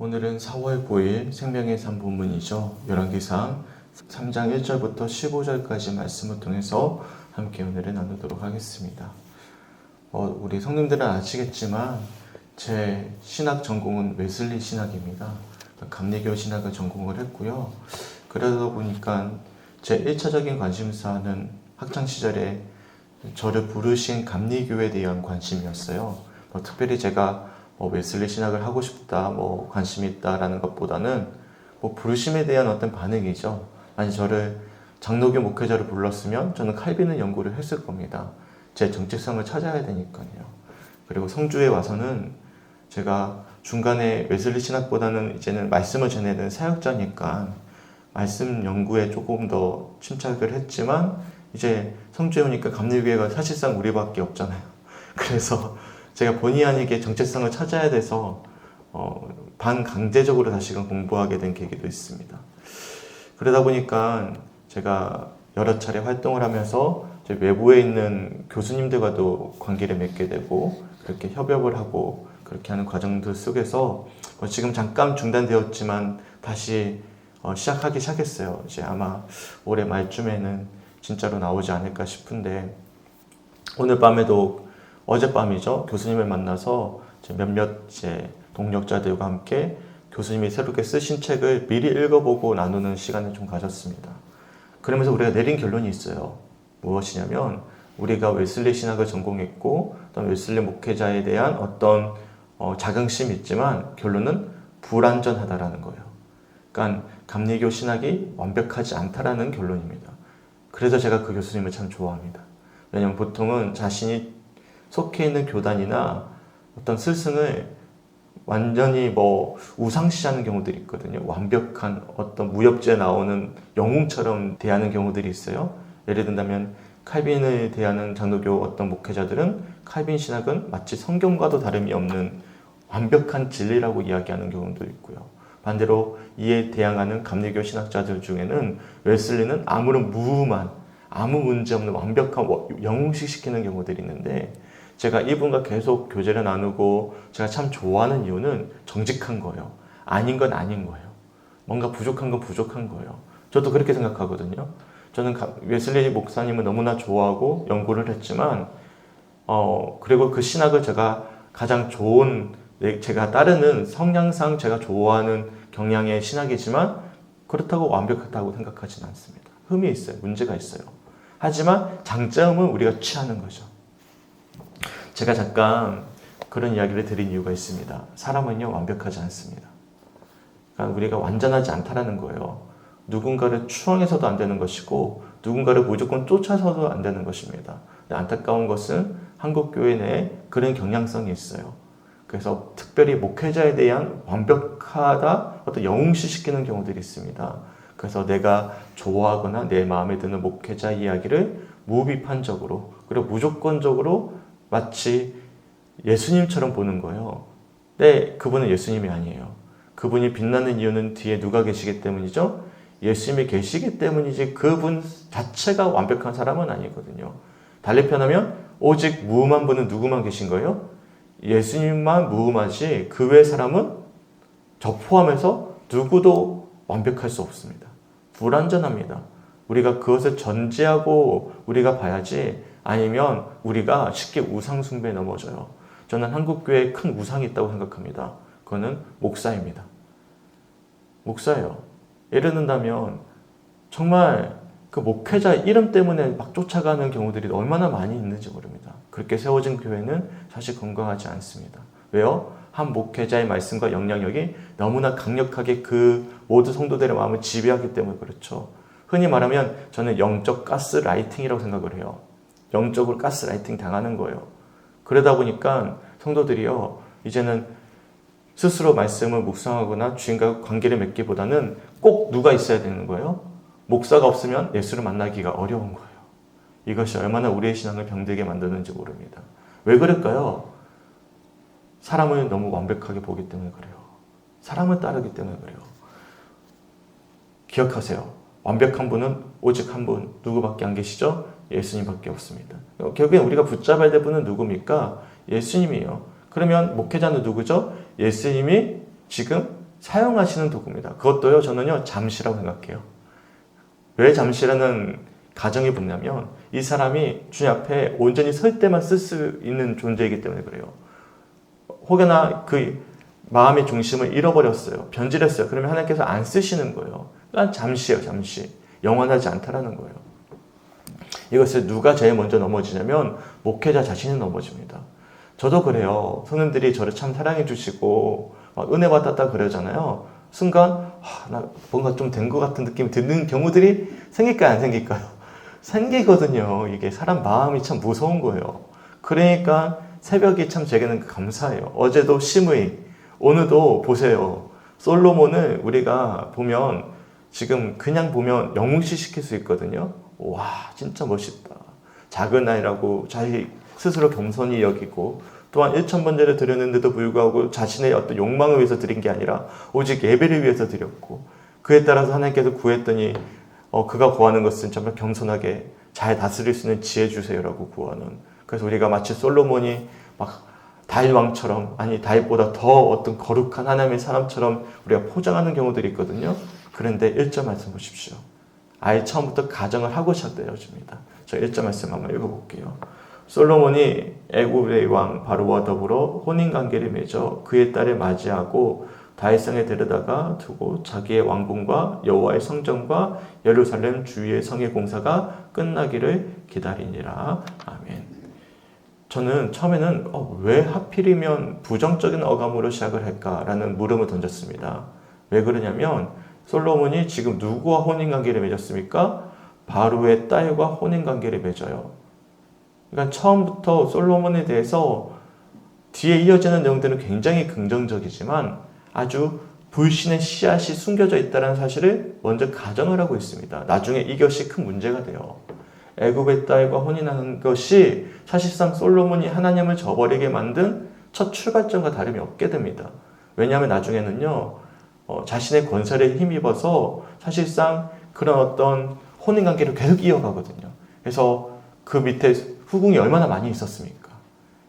오늘은 4월 9일 생명의 삶 본문이죠. 열왕기상 3장 1절부터 15절까지 말씀을 통해서 함께 오늘은 나누도록 하겠습니다. 우리 성님들은 아시겠지만 제 신학 전공은 웨슬리 신학입니다. 감리교 신학을 전공을 했고요. 그러다 보니까 제 1차적인 관심사는 학창시절에 저를 부르신 감리교에 대한 관심이었어요. 특별히 제가 웨슬리 신학을 하고 싶다, 관심이 있다라는 것보다는 부르심에 대한 어떤 반응이죠. 만약 저를 장로교 목회자로 불렀으면 저는 칼빈을 연구를 했을 겁니다. 제 정체성을 찾아야 되니까요. 그리고 성주에 와서는 제가 중간에 웨슬리 신학보다는 이제는 말씀을 전해야 사역자니까 말씀 연구에 조금 더 침착을 했지만 이제 성주에 오니까 감리교회가 사실상 우리밖에 없잖아요. 그래서 제가 본의 아니게 정체성을 찾아야 돼서 반강제적으로 다시금 공부하게 된 계기도 있습니다. 그러다 보니까 제가 여러 차례 활동을 하면서 외부에 있는 교수님들과도 관계를 맺게 되고 그렇게 협업을 하고 그렇게 하는 과정들 속에서 지금 잠깐 중단되었지만 다시 시작하기 시작했어요. 이제 아마 올해 말쯤에는 진짜로 나오지 않을까 싶은데 오늘 밤에도 어젯밤이죠. 교수님을 만나서 몇몇 동력자들과 함께 교수님이 새롭게 쓰신 책을 미리 읽어보고 나누는 시간을 좀 가졌습니다. 그러면서 우리가 내린 결론이 있어요. 무엇이냐면 우리가 웨슬리 신학을 전공했고 어떤 웨슬리 목회자에 대한 어떤 자긍심이 있지만 결론은 불완전하다라는 거예요. 그러니까 감리교 신학이 완벽하지 않다라는 결론입니다. 그래서 제가 그 교수님을 참 좋아합니다. 왜냐하면 보통은 자신이 속해 있는 교단이나 어떤 스승을 완전히 우상시하는 경우들이 있거든요. 완벽한 어떤 무협지에 나오는 영웅처럼 대하는 경우들이 있어요. 예를 든다면 칼빈을 대하는 장로교 어떤 목회자들은 칼빈 신학은 마치 성경과도 다름이 없는 완벽한 진리라고 이야기하는 경우도 있고요. 반대로 이에 대항하는 감리교 신학자들 중에는 웨슬리는 아무런 무음한 아무 문제 없는 완벽한 영웅식 시키는 경우들이 있는데 제가 이분과 계속 교제를 나누고 제가 참 좋아하는 이유는 정직한 거예요. 아닌 건 아닌 거예요. 뭔가 부족한 건 부족한 거예요. 저도 그렇게 생각하거든요. 저는 웨슬리 목사님을 너무나 좋아하고 연구를 했지만 그리고 그 신학을 제가 가장 좋은 제가 따르는 성향상 제가 좋아하는 경향의 신학이지만 그렇다고 완벽하다고 생각하지는 않습니다. 흠이 있어요. 문제가 있어요. 하지만 장점은 우리가 취하는 거죠. 제가 잠깐 그런 이야기를 드린 이유가 있습니다. 사람은요 완벽하지 않습니다. 그러니까 우리가 완전하지 않다라는 거예요. 누군가를 추앙해서도 안 되는 것이고 누군가를 무조건 쫓아서도 안 되는 것입니다. 안타까운 것은 한국 교회 내에 그런 경향성이 있어요. 그래서 특별히 목회자에 대한 완벽하다 어떤 영웅시시키는 경우들이 있습니다. 그래서 내가 좋아하거나 내 마음에 드는 목회자 이야기를 무비판적으로 그리고 무조건적으로 마치 예수님처럼 보는 거예요. 네, 그분은 예수님이 아니에요. 그분이 빛나는 이유는 뒤에 누가 계시기 때문이죠? 예수님이 계시기 때문이지 그분 자체가 완벽한 사람은 아니거든요. 달리 표현하면 오직 무음한 분은 누구만 계신 거예요? 예수님만 무음하지 그 외의 사람은 저 포함해서 누구도 완벽할 수 없습니다. 불완전합니다. 우리가 그것을 전제하고 우리가 봐야지 아니면 우리가 쉽게 우상 숭배에 넘어져요. 저는 한국교회에 큰 우상이 있다고 생각합니다. 그거는 목사입니다. 목사예요. 예를 든다면 정말 그 목회자 이름 때문에 막 쫓아가는 경우들이 얼마나 많이 있는지 모릅니다. 그렇게 세워진 교회는 사실 건강하지 않습니다. 왜요? 한 목회자의 말씀과 영향력이 너무나 강력하게 그 모든 성도들의 마음을 지배하기 때문에 그렇죠. 흔히 말하면 저는 영적 가스라이팅이라고 생각을 해요. 영적으로 가스라이팅 당하는 거예요. 그러다 보니까 성도들이요 이제는 스스로 말씀을 묵상하거나 주인과 관계를 맺기보다는 꼭 누가 있어야 되는 거예요? 목사가 없으면 예수를 만나기가 어려운 거예요. 이것이 얼마나 우리의 신앙을 병들게 만드는지 모릅니다. 왜 그럴까요? 사람을 너무 완벽하게 보기 때문에 그래요. 사람을 따르기 때문에 그래요. 기억하세요. 완벽한 분은 오직 한 분, 누구밖에 안 계시죠? 예수님밖에 없습니다. 결국엔 우리가 붙잡아야 될 분은 누굽니까? 예수님이에요. 그러면 목회자는 누구죠? 예수님이 지금 사용하시는 도구입니다. 그것도요, 저는요, 잠시라고 생각해요. 왜 잠시라는 가정이 붙냐면 이 사람이 주님 앞에 온전히 설 때만 쓸 수 있는 존재이기 때문에 그래요. 혹여나 그 마음의 중심을 잃어버렸어요. 변질했어요. 그러면 하나님께서 안 쓰시는 거예요. 그러니까 잠시예요, 잠시. 영원하지 않다라는 거예요. 이것을 누가 제일 먼저 넘어지냐면 목회자 자신이 넘어집니다. 저도 그래요. 성님들이 저를 참 사랑해 주시고 막 은혜 받았다 그러잖아요. 순간 나 뭔가 좀 된 것 같은 느낌이 드는 경우들이 생길까요, 안 생길까요? 생기거든요. 이게 사람 마음이 참 무서운 거예요. 그러니까 새벽이 참 제게는 감사해요. 어제도 심의, 오늘도 보세요. 솔로몬을 우리가 보면 지금 그냥 보면 영웅시시킬 수 있거든요. 와, 진짜 멋있다. 작은 아이라고 자기 스스로 겸손히 여기고 또한 1,000번제를 드렸는데도 불구하고 자신의 어떤 욕망을 위해서 드린 게 아니라 오직 예배를 위해서 드렸고 그에 따라서 하나님께서 구했더니 그가 구하는 것은 정말 겸손하게 잘 다스릴 수 있는 지혜 주세요라고 구하는. 그래서 우리가 마치 솔로몬이 막 다윗 왕처럼, 아니 다윗보다 더 어떤 거룩한 하나님의 사람처럼 우리가 포장하는 경우들이 있거든요. 그런데 1절 말씀 보십시오. 아예 처음부터 가정을 하고 시작되어집니다. 저 1절 말씀 한번 읽어볼게요. 솔로몬이 애굽의 왕 바로와 더불어 혼인관계를 맺어 그의 딸을 맞이하고 다윗성에 데려다가 두고 자기의 왕궁과 여호와의 성전과 예루살렘 주위의 성의 공사가 끝나기를 기다리니라. 아멘. 저는 처음에는 왜 하필이면 부정적인 어감으로 시작을 할까라는 물음을 던졌습니다. 왜 그러냐면 솔로몬이 지금 누구와 혼인관계를 맺었습니까? 바로의 딸과 혼인관계를 맺어요. 그러니까 처음부터 솔로몬에 대해서 뒤에 이어지는 내용들은 굉장히 긍정적이지만 아주 불신의 씨앗이 숨겨져 있다는 사실을 먼저 가정을 하고 있습니다. 나중에 이것이 큰 문제가 돼요. 애굽의 딸과 혼인하는 것이 사실상 솔로몬이 하나님을 저버리게 만든 첫 출발점과 다름이 없게 됩니다. 왜냐하면 나중에는요, 자신의 권세를 힘입어서 사실상 그런 어떤 혼인관계를 계속 이어가거든요. 그래서 그 밑에 후궁이 얼마나 많이 있었습니까?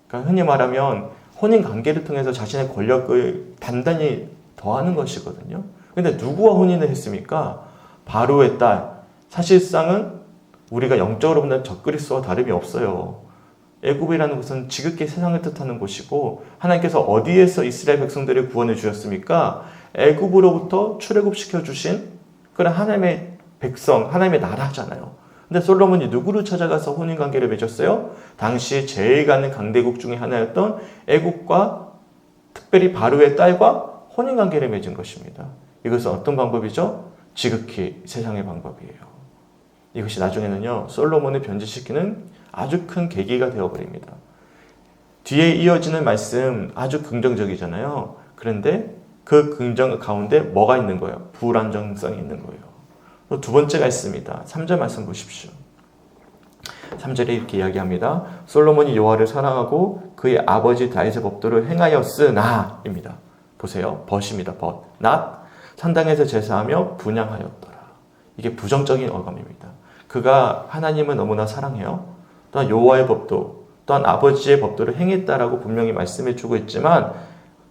그러니까 흔히 말하면 혼인관계를 통해서 자신의 권력을 단단히 더하는 것이거든요. 근데 누구와 혼인을 했습니까? 바로의 딸. 사실상은 우리가 영적으로 보면 적그리스도와 다름이 없어요. 애굽이라는 곳은 지극히 세상을 뜻하는 곳이고 하나님께서 어디에서 이스라엘 백성들을 구원해 주셨습니까? 애굽으로부터 출애굽시켜 주신 그런 하나님의 백성, 하나님의 나라잖아요. 근데 솔로몬이 누구를 찾아가서 혼인관계를 맺었어요? 당시 제일 가는 강대국 중에 하나였던 애굽과 특별히 바로의 딸과 혼인관계를 맺은 것입니다. 이것은 어떤 방법이죠? 지극히 세상의 방법이에요. 이것이 나중에는요, 솔로몬을 변질시키는 아주 큰 계기가 되어버립니다. 뒤에 이어지는 말씀 아주 긍정적이잖아요. 그런데 그 긍정 가운데 뭐가 있는 거예요? 불안정성이 있는 거예요. 또 두 번째가 있습니다. 3절 말씀 보십시오. 3절에 이렇게 이야기합니다. 솔로몬이 여호와를 사랑하고 그의 아버지 다윗의 법도를 행하였으나 입니다. 보세요. 벗입니다. 벗. not 산당에서 제사하며 분향하였더라. 이게 부정적인 어감입니다. 그가 하나님을 너무나 사랑해요. 또한 여호와의 법도, 또한 아버지의 법도를 행했다라고 분명히 말씀해 주고 있지만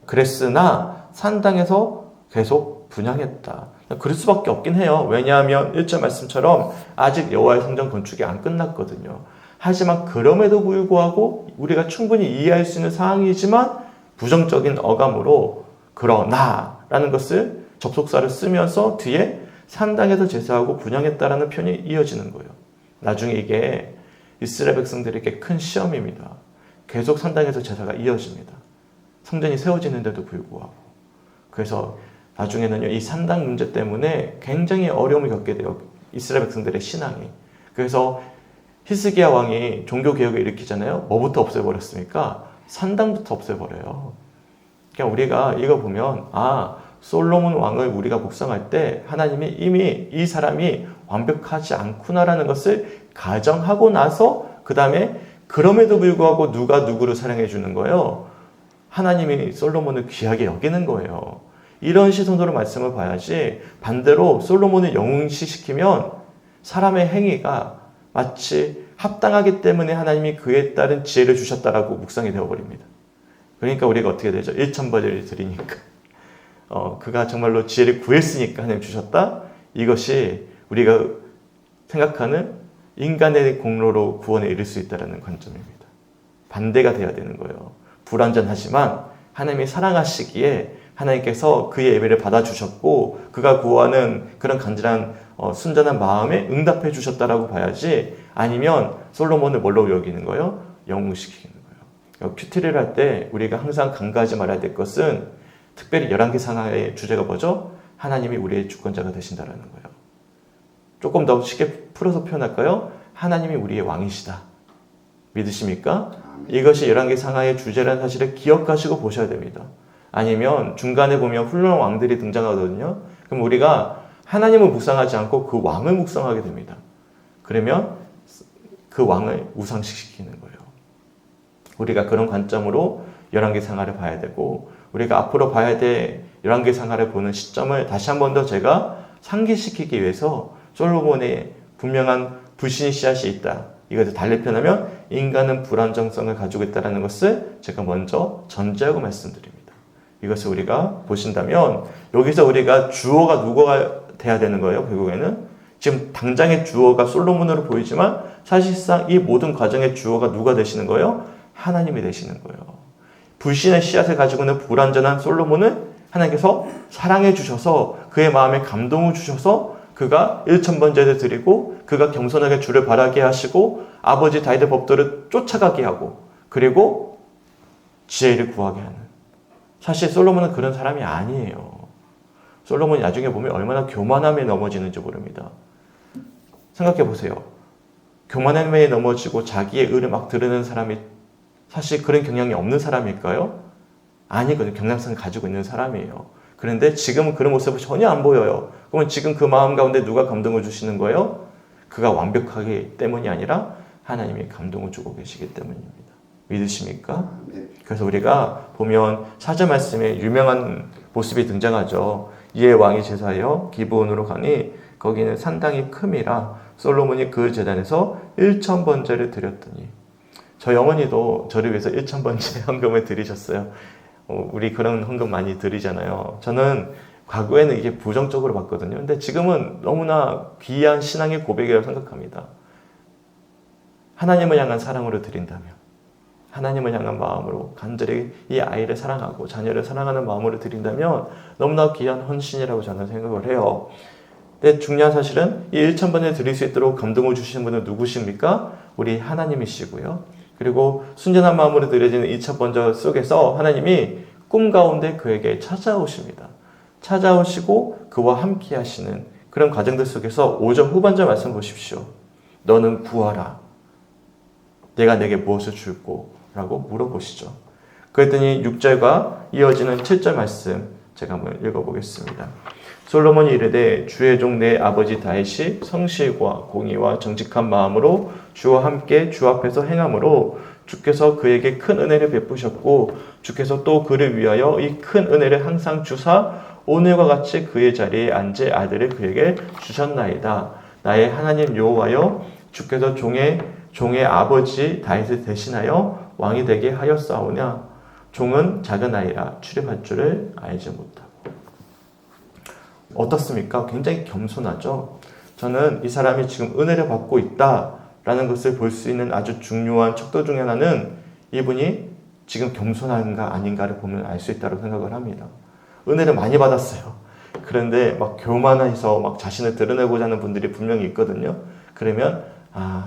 그랬으나 산당에서 계속 분향했다. 그럴 수밖에 없긴 해요. 왜냐하면 1절 말씀처럼 아직 여호와의 성전 건축이 안 끝났거든요. 하지만 그럼에도 불구하고 우리가 충분히 이해할 수 있는 상황이지만 부정적인 어감으로 그러나라는 것을 접속사를 쓰면서 뒤에 산당에서 제사하고 분향했다라는 표현이 이어지는 거예요. 나중에 이게 이스라엘 백성들에게 큰 시험입니다. 계속 산당에서 제사가 이어집니다. 성전이 세워지는데도 불구하고. 그래서 나중에는요, 이 산당 문제 때문에 굉장히 어려움을 겪게 돼요. 이스라엘 백성들의 신앙이. 그래서 히스기야 왕이 종교개혁을 일으키잖아요. 뭐부터 없애버렸습니까? 산당부터 없애버려요. 그러니까 우리가 읽어보면, 솔로몬 왕을 우리가 묵상할 때 하나님이 이미 이 사람이 완벽하지 않구나라는 것을 가정하고 나서 그 다음에 그럼에도 불구하고 누가 누구를 사랑해 주는 거예요? 하나님이 솔로몬을 귀하게 여기는 거예요. 이런 시선으로 말씀을 봐야지 반대로 솔로몬을 영웅시시키면 사람의 행위가 마치 합당하기 때문에 하나님이 그에 따른 지혜를 주셨다라고 묵상이 되어버립니다. 그러니까 우리가 어떻게 되죠? 1,000번을 드리니까. 그가 정말로 지혜를 구했으니까 하나님 주셨다. 이것이 우리가 생각하는 인간의 공로로 구원에 이를 수 있다는 관점입니다. 반대가 돼야 되는 거예요. 불완전하지만 하나님이 사랑하시기에 하나님께서 그의 예배를 받아주셨고 그가 구하는 그런 간절한 순전한 마음에 응답해 주셨다라고 봐야지, 아니면 솔로몬을 뭘로 여기는 거예요? 영웅시키는 거예요. 큐티를 할 때 우리가 항상 간과하지 말아야 될 것은, 특별히 열왕기상하의 주제가 뭐죠? 하나님이 우리의 주권자가 되신다라는 거예요. 조금 더 쉽게 풀어서 표현할까요? 하나님이 우리의 왕이시다. 믿으십니까? 이것이 열왕기상하의 주제라는 사실을 기억하시고 보셔야 됩니다. 아니면 중간에 보면 훌륭한 왕들이 등장하거든요. 그럼 우리가 하나님을 묵상하지 않고 그 왕을 묵상하게 됩니다. 그러면 그 왕을 우상시키는 거예요. 우리가 그런 관점으로 열왕기상하를 봐야 되고, 우리가 앞으로 봐야 될 열왕기상하를 보는 시점을 다시 한 번 더 제가 상기시키기 위해서 솔로몬의 분명한 불신의 씨앗이 있다, 이것을 달리 표현하면 인간은 불안정성을 가지고 있다는 것을 제가 먼저 전제하고 말씀드립니다. 이것을 우리가 보신다면 여기서 우리가 주어가 누구가 돼야 되는 거예요? 결국에는 지금 당장의 주어가 솔로몬으로 보이지만 사실상 이 모든 과정의 주어가 누가 되시는 거예요? 하나님이 되시는 거예요. 불신의 씨앗을 가지고 있는 불완전한 솔로몬을 하나님께서 사랑해 주셔서 그의 마음에 감동을 주셔서 그가 일천번제를 드리고 그가 겸손하게 주를 바라게 하시고 아버지 다윗의 법도를 쫓아가게 하고 그리고 지혜를 구하게 하는, 사실 솔로몬은 그런 사람이 아니에요. 솔로몬이 나중에 보면 얼마나 교만함에 넘어지는지 모릅니다. 생각해 보세요. 교만함에 넘어지고 자기의 의를 막 드러내는 사람이 사실 그런 경향이 없는 사람일까요? 아니거든요. 경향성을 가지고 있는 사람이에요. 그런데 지금은 그런 모습이 전혀 안 보여요. 그러면 지금 그 마음 가운데 누가 감동을 주시는 거예요? 그가 완벽하기 때문이 아니라 하나님이 감동을 주고 계시기 때문입니다. 믿으십니까? 그래서 우리가 보면 사절 말씀에 유명한 모습이 등장하죠. 이에 왕이 제사하여 기브온으로 가니 거기는 산당이 큼이라 솔로몬이 그 제단에서 1000번제를 드렸더니, 저희 어머니도 저를 위해서 1000번제 헌금을 드리셨어요. 우리 그런 헌금 많이 드리잖아요. 저는 과거에는 이게 부정적으로 봤거든요. 근데 지금은 너무나 귀한 신앙의 고백이라고 생각합니다. 하나님을 향한 사랑으로 드린다면, 하나님을 향한 마음으로 간절히 이 아이를 사랑하고 자녀를 사랑하는 마음으로 드린다면 너무나 귀한 헌신이라고 저는 생각을 해요. 근데 중요한 사실은 이 1000번을 드릴 수 있도록 감동을 주시는 분은 누구십니까? 우리 하나님이시고요. 그리고 순전한 마음으로 드려지는 2000번제 속에서 하나님이 꿈 가운데 그에게 찾아오십니다. 찾아오시고 그와 함께 하시는 그런 과정들 속에서 5절 후반절 말씀 보십시오. 너는 구하라. 내가 내게 무엇을 줄고? 라고 물어보시죠. 그랬더니 6절과 이어지는 7절 말씀 제가 한번 읽어보겠습니다. 솔로몬이 이르되 주의 종 내 아버지 다윗이 성실과 공의와 정직한 마음으로 주와 함께 주 앞에서 행함으로 주께서 그에게 큰 은혜를 베푸셨고 주께서 또 그를 위하여 이 큰 은혜를 항상 주사 오늘과 같이 그의 자리에 앉을 아들을 그에게 주셨나이다. 나의 하나님 여호와여 주께서 종의 아버지 다윗을 대신하여 왕이 되게 하였사오냐. 종은 작은 아이라 출입할 줄을 알지 못하고. 어떻습니까? 굉장히 겸손하죠. 저는 이 사람이 지금 은혜를 받고 있다라는 것을 볼 수 있는 아주 중요한 척도 중에 하나는 이분이 지금 겸손한가 아닌가를 보면 알 수 있다고 생각을 합니다. 은혜를 많이 받았어요. 그런데 막 교만해서 막 자신을 드러내고자 하는 분들이 분명히 있거든요. 그러면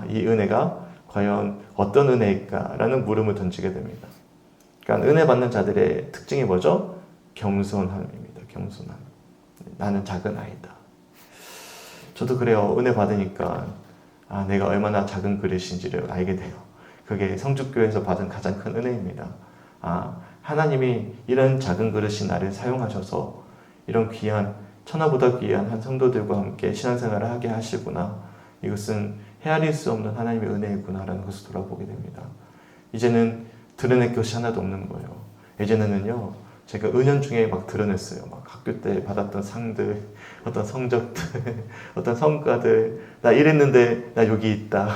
이 은혜가 과연 어떤 은혜일까라는 물음을 던지게 됩니다. 그러니까 은혜 받는 자들의 특징이 뭐죠? 겸손함입니다. 겸손함. 나는 작은 아이다. 저도 그래요. 은혜 받으니까 내가 얼마나 작은 그릇인지를 알게 돼요. 그게 성주교회에서 받은 가장 큰 은혜입니다. 하나님이 이런 작은 그릇인 나를 사용하셔서 이런 귀한, 천하보다 귀한 한 성도들과 함께 신앙생활을 하게 하시구나. 이것은 헤아릴 수 없는 하나님의 은혜이구나라는 것을 돌아보게 됩니다. 이제는 드러낼 것이 하나도 없는 거예요. 예전에는요, 제가 은연중에 막 드러냈어요. 막 학교 때 받았던 상들, 어떤 성적들, 어떤 성과들, 나 이랬는데 나 여기 있다.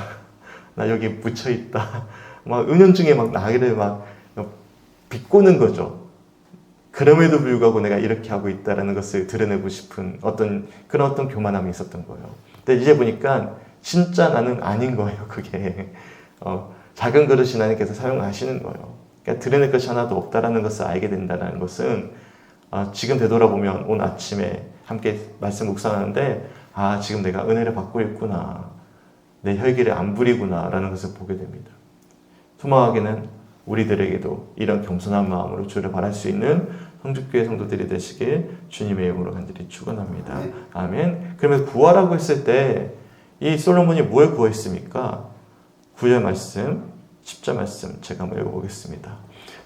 나 여기 묻혀 있다. 막 은연중에 막 나이를 막 비꼬는 거죠. 그럼에도 불구하고 내가 이렇게 하고 있다라는 것을 드러내고 싶은 그런 교만함이 있었던 거예요. 근데 이제 보니까 진짜 나는 아닌 거예요. 그게 작은 그릇이 하나님께서 사용하시는 거예요. 그러니까 드러낼 것이 하나도 없다라는 것을 알게 된다는 것은 지금 되돌아보면 오늘 아침에 함께 말씀 묵상하는데 지금 내가 은혜를 받고 있구나. 내 혈기를 안 부리구나 라는 것을 보게 됩니다. 소망하기는 우리들에게도 이런 겸손한 마음으로 주를 바랄 수 있는 성죽교회 성도들이 되시길 주님의 이름으로 간절히 축원합니다. 아멘. 그러면 구하라고 했을 때 이 솔로몬이 뭘 구했습니까? 9절 말씀, 10절 말씀 제가 한번 읽어보겠습니다.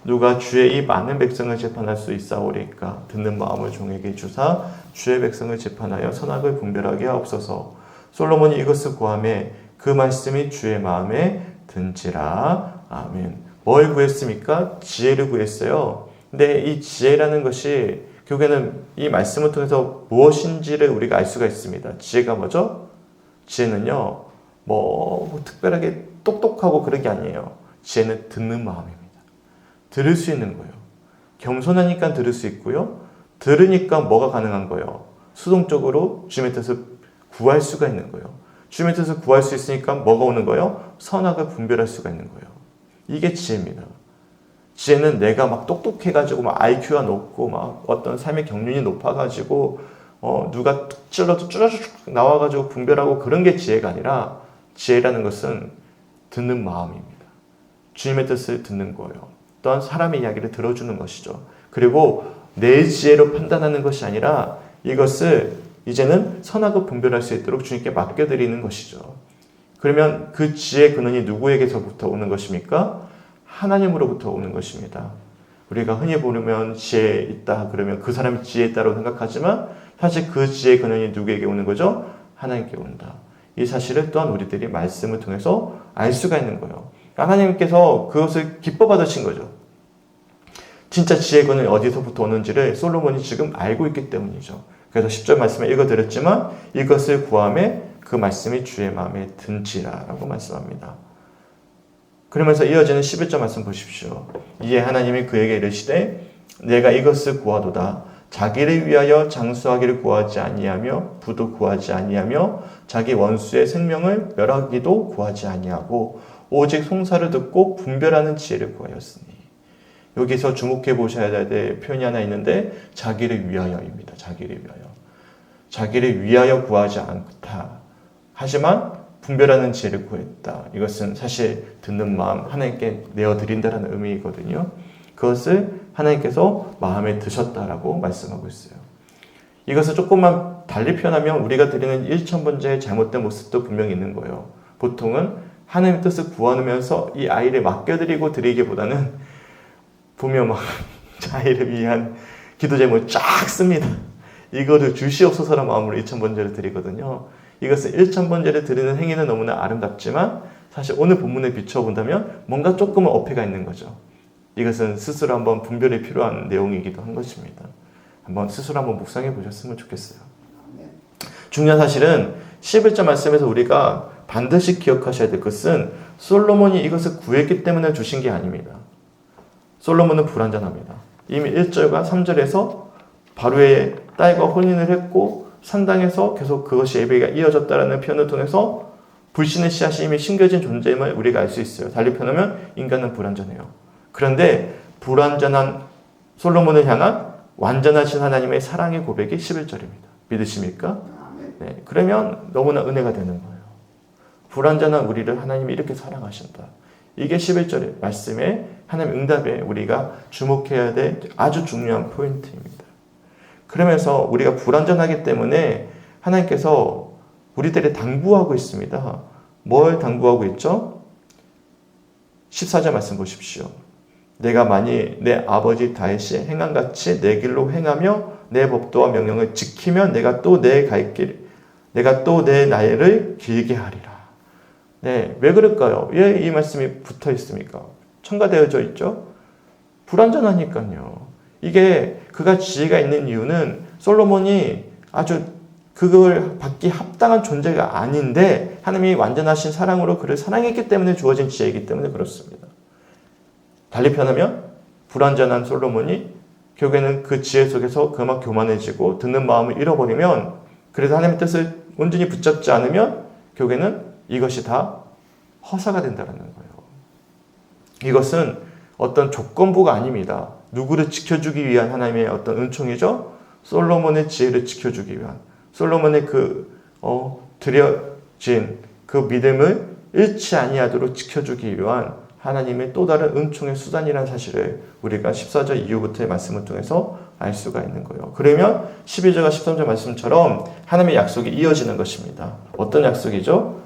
누가 주의 이 많은 백성을 재판할 수 있사오리까? 듣는 마음을 종에게 주사 주의 백성을 재판하여 선악을 분별하게 하옵소서. 솔로몬이 이것을 구하매 그 말씀이 주의 마음에 든지라. 아멘. 뭘 구했습니까? 지혜를 구했어요. 근데 이 지혜라는 것이 결국에는 이 말씀을 통해서 무엇인지를 우리가 알 수가 있습니다. 지혜가 뭐죠? 지혜는요, 특별하게 똑똑하고 그런 게 아니에요. 지혜는 듣는 마음입니다. 들을 수 있는 거예요. 겸손하니까 들을 수 있고요. 들으니까 뭐가 가능한 거예요? 수동적으로 주님의 뜻을 구할 수가 있는 거예요. 주님의 뜻을 구할 수 있으니까 뭐가 오는 거예요? 선악을 분별할 수가 있는 거예요. 이게 지혜입니다. 지혜는 내가 막 똑똑해가지고 막 IQ가 높고 막 어떤 삶의 경륜이 높아가지고 누가 툭 찔러도 쭈르륵 나와가지고 분별하고 그런 게 지혜가 아니라 지혜라는 것은 듣는 마음입니다. 주님의 뜻을 듣는 거예요. 또한 사람의 이야기를 들어주는 것이죠. 그리고 내 지혜로 판단하는 것이 아니라 이것을 이제는 선악을 분별할 수 있도록 주님께 맡겨드리는 것이죠. 그러면 그 지혜의 근원이 누구에게서부터 오는 것입니까? 하나님으로부터 오는 것입니다. 우리가 흔히 부르면 지혜 있다 그러면 그 사람이 지혜 있다고 생각하지만 사실 그 지혜의 근원이 누구에게 오는 거죠? 하나님께 온다. 이 사실을 또한 우리들이 말씀을 통해서 알 수가 있는 거예요. 하나님께서 그것을 기뻐 받으신 거죠. 진짜 지혜의 근원이 어디서부터 오는지를 솔로몬이 지금 알고 있기 때문이죠. 그래서 10절 말씀을 읽어드렸지만 이것을 구하매 그 말씀이 주의 마음에 든지라 라고 말씀합니다. 그러면서 이어지는 11절 말씀 보십시오. 이에 하나님이 그에게 이르시되 내가 이것을 구하도다. 자기를 위하여 장수하기를 구하지 아니하며 부도 구하지 아니하며 자기 원수의 생명을 멸하기도 구하지 아니하고 오직 송사를 듣고 분별하는 지혜를 구하였으니. 여기서 주목해 보셔야 될 표현이 하나 있는데 자기를 위하여입니다. 자기를 위하여. 자기를 위하여 구하지 않다. 하지만 분별하는 지혜를 구했다. 이것은 사실 듣는 마음 하나님께 내어드린다는 의미이거든요. 그것을 하나님께서 마음에 드셨다라고 말씀하고 있어요. 이것을 조금만 달리 표현하면 우리가 드리는 1000번째의 잘못된 모습도 분명히 있는 거예요. 보통은 하나님의 뜻을 구하면서 이 아이를 맡겨드리고 드리기보다는 보면 막 아이를 위한 기도 제목을 쫙 씁니다. 이거를 주시옵소서라는 마음으로 1000번째를 드리거든요. 이것은 1000번째를 드리는 행위는 너무나 아름답지만 사실 오늘 본문에 비춰본다면 뭔가 조금은 어폐가 있는 거죠. 이것은 스스로 한번 분별이 필요한 내용이기도 한 것입니다. 스스로 한번 묵상해 보셨으면 좋겠어요. 중요한 사실은 11절 말씀에서 우리가 반드시 기억하셔야 될 것은 솔로몬이 이것을 구했기 때문에 주신 게 아닙니다. 솔로몬은 불완전합니다. 이미 1절과 3절에서 바로의 딸과 혼인을 했고 산당에서 계속 그것이 예배가 이어졌다라는 표현을 통해서 불신의 씨앗이 이미 심겨진 존재임을 우리가 알 수 있어요. 달리 표현하면 인간은 불완전해요. 그런데 불완전한 솔로몬을 향한 완전하신 하나님의 사랑의 고백이 11절입니다. 믿으십니까? 네, 그러면 너무나 은혜가 되는 거예요. 불완전한 우리를 하나님이 이렇게 사랑하신다. 이게 11절의 말씀에 하나님의 응답에 우리가 주목해야 될 아주 중요한 포인트입니다. 그러면서 우리가 불완전하기 때문에 하나님께서 우리들이 당부하고 있습니다. 뭘 당부하고 있죠? 14절 말씀 보십시오. 내가 만일 내 아버지 다윗이 행함같이 내 길로 행하며 내 법도와 명령을 지키면 내가 또 내 나이를 길게 하리라. 네, 왜 그럴까요? 왜 이 말씀이 붙어 있습니까? 첨가되어져 있죠? 불완전하니까요. 이게 그가 지혜가 있는 이유는 솔로몬이 아주 그걸 받기 합당한 존재가 아닌데 하나님이 완전하신 사랑으로 그를 사랑했기 때문에 주어진 지혜이기 때문에 그렇습니다. 달리 표현하면 불완전한 솔로몬이 결국에는 그 지혜 속에서 그만 교만해지고 듣는 마음을 잃어버리면, 그래서 하나님의 뜻을 온전히 붙잡지 않으면 결국에는 이것이 다 허사가 된다는 거예요. 이것은 어떤 조건부가 아닙니다. 누구를 지켜주기 위한 하나님의 어떤 은총이죠. 솔로몬의 지혜를 지켜주기 위한, 솔로몬의 드려진 그 믿음을 잃지 아니하도록 지켜주기 위한 하나님의 또 다른 은총의 수단이라는 사실을 우리가 14절 이후부터의 말씀을 통해서 알 수가 있는 거예요. 그러면 12절과 13절 말씀처럼 하나님의 약속이 이어지는 것입니다. 어떤 약속이죠?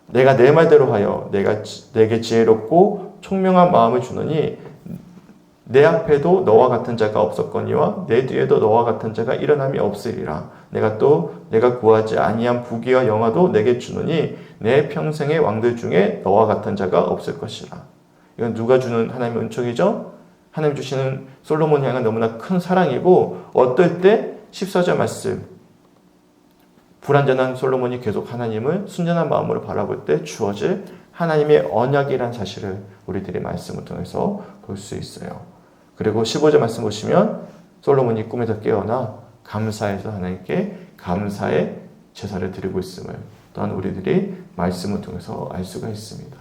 내가 내 말대로 하여 내게 지혜롭고 총명한 마음을 주느니 내 앞에도 너와 같은 자가 없었거니와 내 뒤에도 너와 같은 자가 일어남이 없으리라. 내가 구하지 아니한 부귀와 영화도 내게 주느니 내 평생의 왕들 중에 너와 같은 자가 없을 것이라. 이건 누가 주는 하나님의 은총이죠? 하나님 주시는 솔로몬 향한 너무나 큰 사랑이고, 어떨 때 14절 말씀, 불완전한 솔로몬이 계속 하나님을 순전한 마음으로 바라볼 때 주어질 하나님의 언약이란 사실을 우리들이 말씀을 통해서 볼 수 있어요. 그리고 15절 말씀 보시면 솔로몬이 꿈에서 깨어나 감사해서 하나님께 감사의 제사를 드리고 있음을 또한 우리들이 말씀을 통해서 알 수가 있습니다.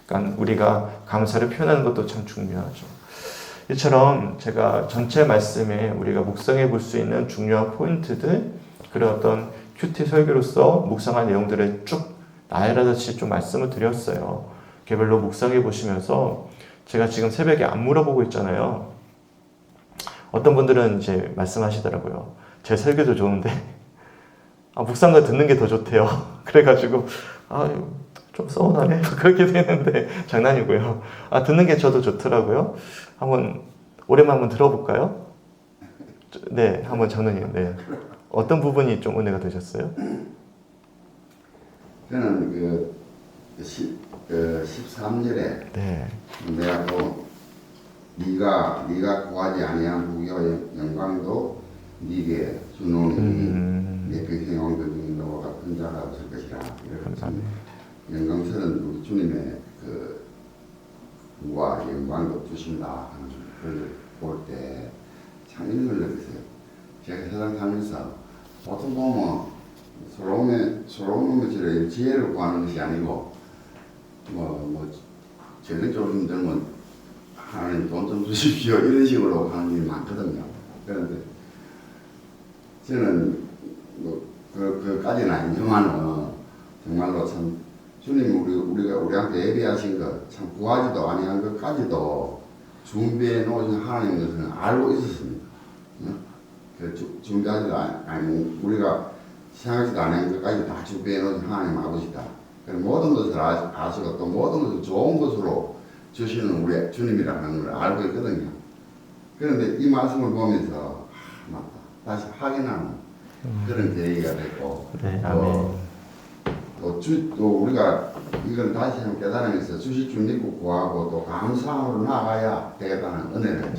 그러니까 우리가 감사를 표현하는 것도 참 중요하죠. 이처럼 제가 전체 말씀에 우리가 묵상해 볼 수 있는 중요한 포인트들, 그런 어떤 큐티 설교로서 묵상한 내용들을 쭉 나열하듯이 좀 말씀을 드렸어요. 개별로 묵상해 보시면서 제가 지금 새벽에 안 물어보고 있잖아요. 어떤 분들은 이제 말씀하시더라고요. 제 설교도 좋은데 묵상과 듣는 게 더 좋대요. 그래가지고 좀 서운하네 그렇게 되는데 장난이고요. 듣는 게 저도 좋더라고요. 오랜만에 한번 들어볼까요? 네, 한번 장로님. 네. 어떤 부분이 좀 은혜가 되셨어요? 저는 13절에 네. 내가 또 네가 구하지 아니한 부귀와 영광도 네게 주노니 내 평생 왕들 중에 너와 같은 자가 없을 것이라. 이렇게 영광스러운 우리 주님의 그 부와 영광도 주신다 하는 걸 볼 때 참 이런 걸 느꼈어요. 제가 세상 살면서 보통 보면 솔로몬처럼 지혜를 구하는 것이 아니고 재능적으로 힘들면 하나님 돈 좀 주십시오 이런 식으로 하는 일이 많거든요. 그런데 저는 그까지는 아니지만은 정말로 참 주님 우리한테 예비하신 것 참 구하지도 아니한 것까지도 준비해 놓으신 하나님 것은 알고 있었습니다. 준비하지도 아니 우리가 생각지도 않은 것까지 다 준비해 놓으신 하나님 아버지다. 모든 것을 아시고 또 모든 것을 좋은 것으로 주시는 우리 주님이라는 걸 알고 있거든요. 그런데 이 말씀을 보면서 맞다 다시 확인하는 그런 계기가 됐고, 네, 아멘. 또 우리가 이걸 다시 한번 깨달으면서 주실 줄 믿고 구하고 또 감사함으로 나아가야 되겠다는 은혜를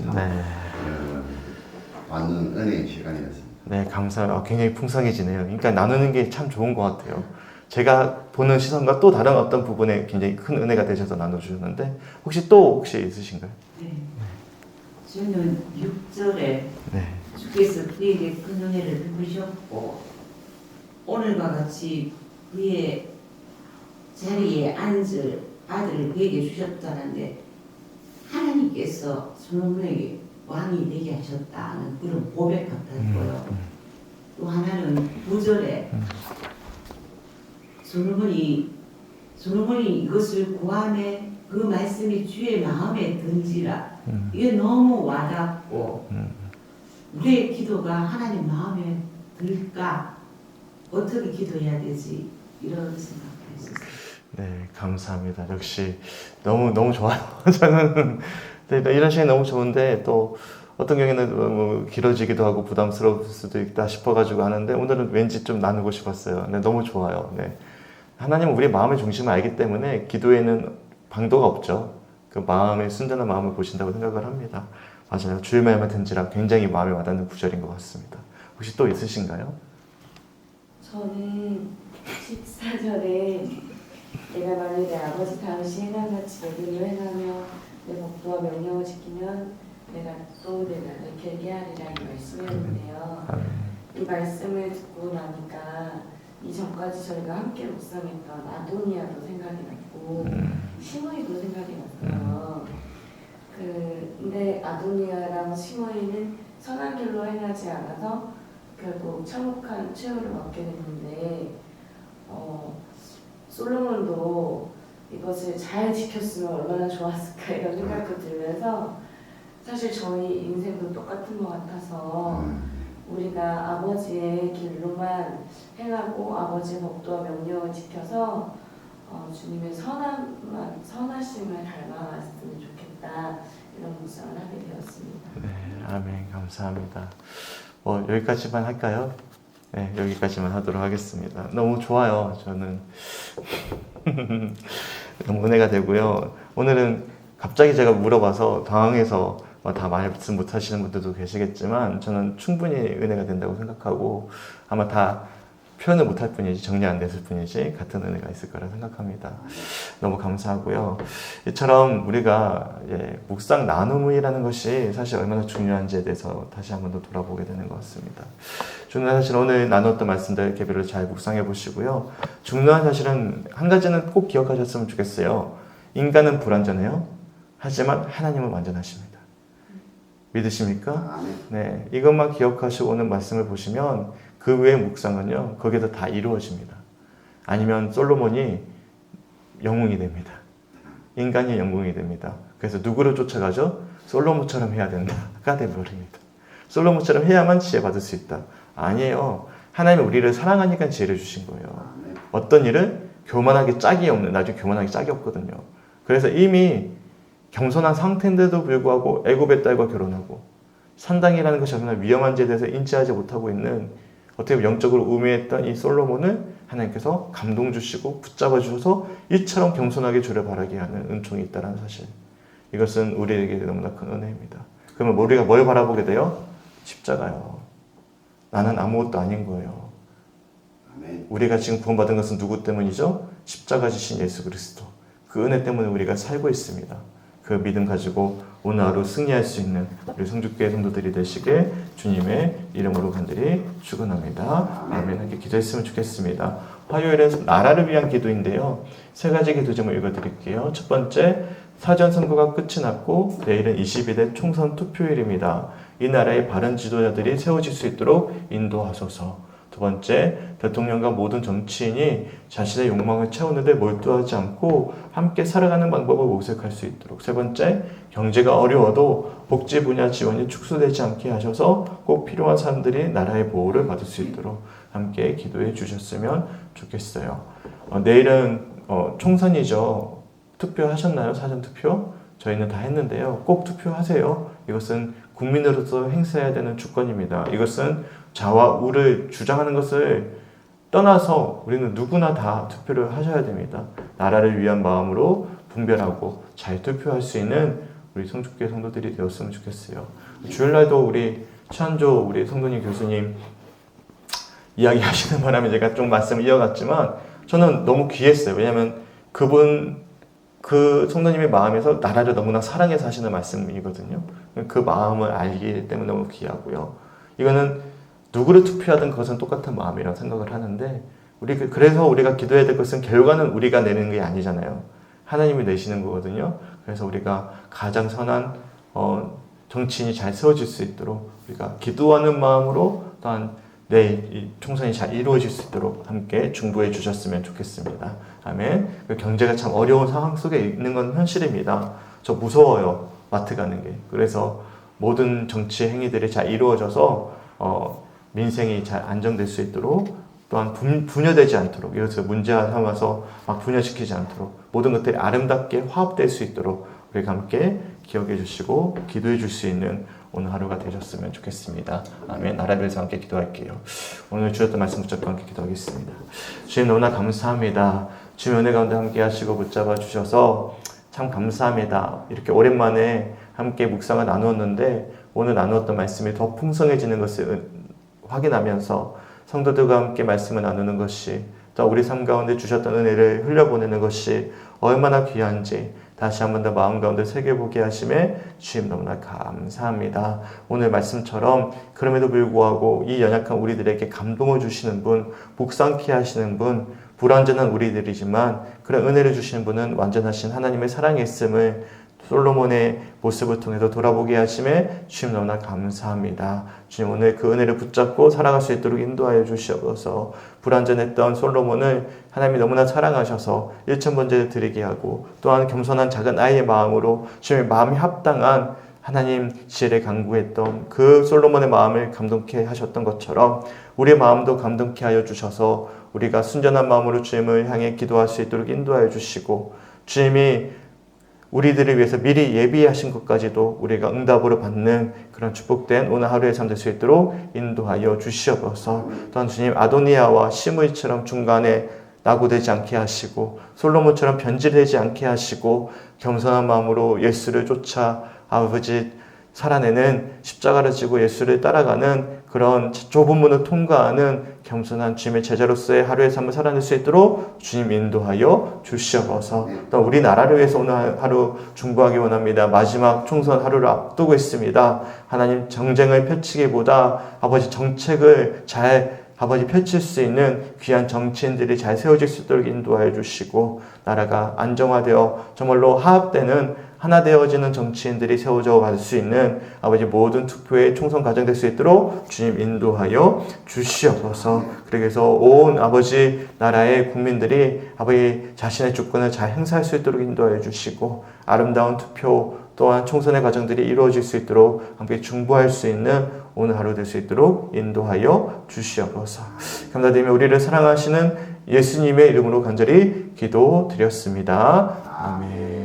받는 은혜의 시간이었습니다. 네, 감사합니다. 굉장히 풍성해지네요. 그러니까 나누는 게 참 좋은 것 같아요. 제가 보는 시선과 또 다른 어떤 부분에 굉장히 큰 은혜가 되셔서 나눠주셨는데 혹시 있으신가요? 네. 저는 6절에 네. 주께서 그에게 큰 은혜를 베푸셨고 오늘과 같이 그의 자리에 앉을 아들을 그에게 주셨다는데 하나님께서 솔로몬에게 왕이 되게 하셨다는 그런 고백 같았고요. 또 하나는 9절에 솔로몬이 이것을 구하매 그 말씀이 주의 마음에 든지라. 이게 너무 와닿고 우리의 기도가 하나님 마음에 들까? 어떻게 기도해야 되지? 이런 생각을 했었어요. 네, 감사합니다. 역시 너무 좋아요. 저는 이런 시간이 너무 좋은데 또 어떤 경우에는 길어지기도 하고 부담스러울 수도 있다 싶어가지고 하는데 오늘은 왠지 좀 나누고 싶었어요. 네, 너무 좋아요. 네. 하나님은 우리 마음의 중심을 알기 때문에 기도에는 방도가 없죠. 그 마음의 순전한 마음을 보신다고 생각을 합니다. 맞아요. 주의 말만 든지라 굉장히 마음에 와닿는 구절인 것 같습니다. 혹시 또 있으신가요? 저는 14절에 내가 만일 내 아버지 다윗이 행함같이 너희를 행하며 내 법도와 명령을 지키면 내가 길게 하리라는 말씀이었는데요. 이 말씀을 듣고 나니까 이전까지 저희가 함께 묵상했던 아도니아도 생각이 났고 시므이도 생각이 났어요. 근데 아도니아랑 시므이는 선한 길로 행하지 않아서 결국 참혹한 최후를 맞게 됐는데 솔로몬도 이것을 잘 지켰으면 얼마나 좋았을까 이런 생각도 들면서 사실 저희 인생도 똑같은 것 같아서 우리가 아버지의 길로만 행하고 아버지의 법도와 명령을 지켜서 주님의 선하심을 닮아갔으면 좋겠다 이런 묵상을 하게 되었습니다. 네, 아멘. 감사합니다. 여기까지만 할까요? 네, 여기까지만 하도록 하겠습니다. 너무 좋아요. 저는 너무 은혜가 되고요. 오늘은 갑자기 제가 물어봐서 당황해서 다 말씀 못 하시는 분들도 계시겠지만 저는 충분히 은혜가 된다고 생각하고 아마 다 표현을 못할 뿐이지 정리 안 됐을 뿐이지 같은 은혜가 있을 거라 생각합니다. 너무 감사하고요. 이처럼 우리가 묵상 나눔이라는 것이 사실 얼마나 중요한지에 대해서 다시 한 번 더 돌아보게 되는 것 같습니다. 중요한 사실은 오늘 나눴던 말씀들 개별로 잘 묵상해 보시고요. 중요한 사실은 한 가지는 꼭 기억하셨으면 좋겠어요. 인간은 불완전해요. 하지만 하나님은 완전하십니다. 믿으십니까? 네, 이것만 기억하시고 오늘 말씀을 보시면 그 외의 묵상은요, 거기에서 다 이루어집니다. 아니면 솔로몬이 영웅이 됩니다. 인간이 영웅이 됩니다. 그래서 누구를 쫓아가죠? 솔로몬처럼 해야 된다가 되어버립니다. 솔로몬처럼 해야만 지혜 받을 수 있다. 아니에요. 하나님이 우리를 사랑하니까 지혜를 주신 거예요. 어떤 일은 교만하게 짝이 없는, 나중에 교만하게 짝이 없거든요. 그래서 이미 겸손한 상태인데도 불구하고 애굽의 딸과 결혼하고 산당이라는 것이 얼마나 위험한지에 대해서 인지하지 못하고 있는 어떻게 보면 영적으로 우매했던 이 솔로몬을 하나님께서 감동 주시고 붙잡아 주셔서 이처럼 겸손하게 주를 바라게 하는 은총이 있다는 사실. 이것은 우리에게 너무나 큰 은혜입니다. 그러면 우리가 뭘 바라보게 돼요? 십자가요. 나는 아무것도 아닌 거예요. 우리가 지금 구원받은 것은 누구 때문이죠? 십자가 지신 예수 그리스도. 그 은혜 때문에 우리가 살고 있습니다. 그 믿음 가지고 오늘 하루 승리할 수 있는 우리 성주교회 성도들이 되시길 주님의 이름으로 간절히 축원합니다. 아멘. 함께 기도했으면 좋겠습니다. 화요일은 나라를 위한 기도인데요. 세 가지 기도 제목 읽어드릴게요. 첫 번째, 사전 선거가 끝이 났고 내일은 22대 총선 투표일입니다. 이 나라의 바른 지도자들이 세워질 수 있도록 인도하소서. 두 번째, 대통령과 모든 정치인이 자신의 욕망을 채우는 데 몰두하지 않고 함께 살아가는 방법을 모색할 수 있도록. 세 번째, 경제가 어려워도 복지 분야 지원이 축소되지 않게 하셔서 꼭 필요한 사람들이 나라의 보호를 받을 수 있도록 함께 기도해 주셨으면 좋겠어요. 내일은 총선이죠. 투표하셨나요? 사전투표? 저희는 다 했는데요. 꼭 투표하세요. 이것은 국민으로서 행사해야 되는 주권입니다. 이것은 좌와 우를 주장하는 것을 떠나서 우리는 누구나 다 투표를 하셔야 됩니다. 나라를 위한 마음으로 분별하고 잘 투표할 수 있는 우리 성주교회 성도들이 되었으면 좋겠어요. 주일날도 우리 최한조 우리 성도님 교수님 이야기하시는 바람에 제가 좀 말씀을 이어갔지만 저는 너무 귀했어요. 왜냐하면 그 성도님의 마음에서 나라를 너무나 사랑해서 하시는 말씀이거든요. 그 마음을 알기 때문에 너무 귀하고요. 이거는 누구를 투표하든 그것은 똑같은 마음이라고 생각을 하는데 그래서 우리가 기도해야 될 것은 결과는 우리가 내는 게 아니잖아요. 하나님이 내시는 거거든요. 그래서 우리가 가장 선한 정치인이 잘 세워질 수 있도록 우리가 기도하는 마음으로 또한 내일 이 총선이 잘 이루어질 수 있도록 함께 중보해 주셨으면 좋겠습니다. 아멘. 경제가 참 어려운 상황 속에 있는 건 현실입니다. 저 무서워요. 마트 가는 게. 그래서 모든 정치 행위들이 잘 이루어져서 민생이 잘 안정될 수 있도록 또한 분열되지 않도록 이것을 문제화 삼아서 막 분열시키지 않도록 모든 것들이 아름답게 화합될 수 있도록 우리가 함께 기억해 주시고 기도해 줄 수 있는 오늘 하루가 되셨으면 좋겠습니다. 아멘. 나라를 위해서 함께 기도할게요. 오늘 주셨던 말씀 붙잡고 함께 기도하겠습니다. 주님 너무나 감사합니다. 주님 은혜 가운데 함께 하시고 붙잡아 주셔서 참 감사합니다. 이렇게 오랜만에 함께 묵상을 나누었는데 오늘 나누었던 말씀이 더 풍성해지는 것을 확인하면서 성도들과 함께 말씀을 나누는 것이 또 우리 삶 가운데 주셨던 은혜를 흘려보내는 것이 얼마나 귀한지 다시 한 번 더 마음 가운데 새겨보게 하심에 주님 너무나 감사합니다. 오늘 말씀처럼 그럼에도 불구하고 이 연약한 우리들에게 감동을 주시는 분, 복상케 하시는 분, 불완전한 우리들이지만 그런 은혜를 주시는 분은 완전하신 하나님의 사랑이 있음을 솔로몬의 모습을 통해서 돌아보게 하심에 주님 너무나 감사합니다. 주님 오늘 그 은혜를 붙잡고 살아갈 수 있도록 인도하여 주시옵소서. 불완전했던 솔로몬을 하나님이 너무나 사랑하셔서 일천번제를 드리게 하고 또한 겸손한 작은 아이의 마음으로 주님의 마음이 합당한 하나님 지혜를 간구했던 그 솔로몬의 마음을 감동케 하셨던 것처럼 우리의 마음도 감동케 하여 주셔서 우리가 순전한 마음으로 주님을 향해 기도할 수 있도록 인도하여 주시고 주님이 우리들을 위해서 미리 예비하신 것까지도 우리가 응답으로 받는 그런 축복된 오늘 하루의 삶 될 수 있도록 인도하여 주시옵소서. 또한 주님 아도니아와 시므이처럼 중간에 낙오되지 않게 하시고 솔로몬처럼 변질되지 않게 하시고 겸손한 마음으로 예수를 쫓아 아버지 살아내는 십자가를 지고 예수를 따라가는 그런 좁은 문을 통과하는 겸손한 주님의 제자로서의 하루의 삶을 살아낼 수 있도록 주님 인도하여 주시옵소서. 또 우리나라를 위해서 오늘 하루 중보하기 원합니다. 마지막 총선 하루를 앞두고 있습니다. 하나님 정쟁을 펼치기보다 아버지 정책을 잘 아버지 펼칠 수 있는 귀한 정치인들이 잘 세워질 수 있도록 인도하여 주시고 나라가 안정화되어 정말로 화합되는 하나 되어지는 정치인들이 세워져 갈 수 있는 아버지 모든 투표의 총선 과정 될 수 있도록 주님 인도하여 주시옵소서. 그래서 온 아버지 나라의 국민들이 아버지 자신의 주권을 잘 행사할 수 있도록 인도하여 주시고 아름다운 투표 또한 총선의 과정들이 이루어질 수 있도록 함께 중보할 수 있는 오늘 하루 될 수 있도록 인도하여 주시옵소서. 감사드리며 우리를 사랑하시는 예수님의 이름으로 간절히 기도드렸습니다. 아멘.